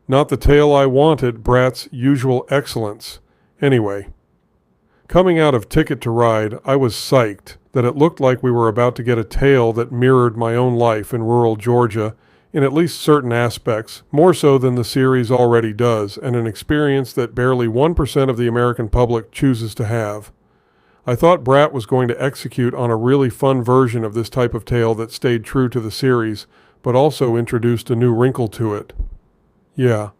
Not the tale I wanted, Bratt's usual excellence. Anyway, coming out of Ticket to Ride, I was psyched that it looked like we were about to get a tale that mirrored my own life in rural Georgia, in at least certain aspects, more so than the series already does, and an experience that barely 1% of the American public chooses to have. I thought Bratt was going to execute on a really fun version of this type of tale that stayed true to the series, but also introduced a new wrinkle to it. Yeah,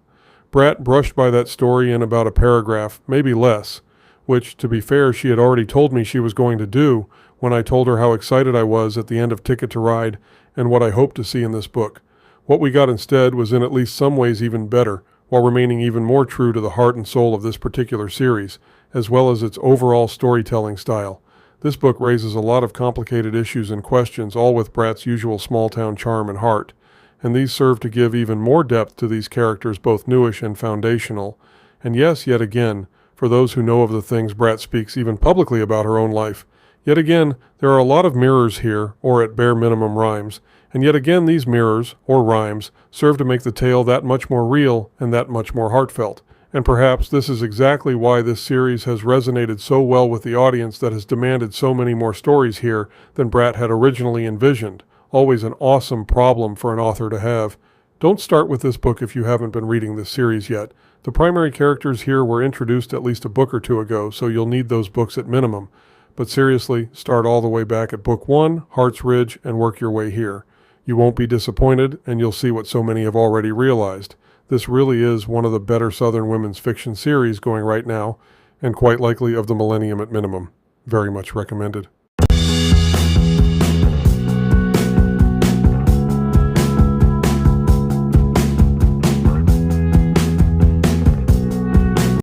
Bratt brushed by that story in about a paragraph, maybe less, which, to be fair, she had already told me she was going to do when I told her how excited I was at the end of Ticket to Ride and what I hoped to see in this book. What we got instead was in at least some ways even better, while remaining even more true to the heart and soul of this particular series, as well as its overall storytelling style. This book raises a lot of complicated issues and questions, all with Bratt's usual small-town charm and heart, and these serve to give even more depth to these characters, both newish and foundational. And yes, yet again, for those who know of the things Bratt speaks even publicly about her own life, yet again, there are a lot of mirrors here, or at bare minimum rhymes, and yet again these mirrors, or rhymes, serve to make the tale that much more real and that much more heartfelt. And perhaps this is exactly why this series has resonated so well with the audience that has demanded so many more stories here than Bratt had originally envisioned. Always an awesome problem for an author to have. Don't start with this book if you haven't been reading this series yet. The primary characters here were introduced at least a book or two ago, so you'll need those books at minimum. But seriously, start all the way back at Book 1, Heart's Ridge, and work your way here. You won't be disappointed, and you'll see what so many have already realized. This really is one of the better Southern women's fiction series going right now, and quite likely of the millennium at minimum. Very much recommended.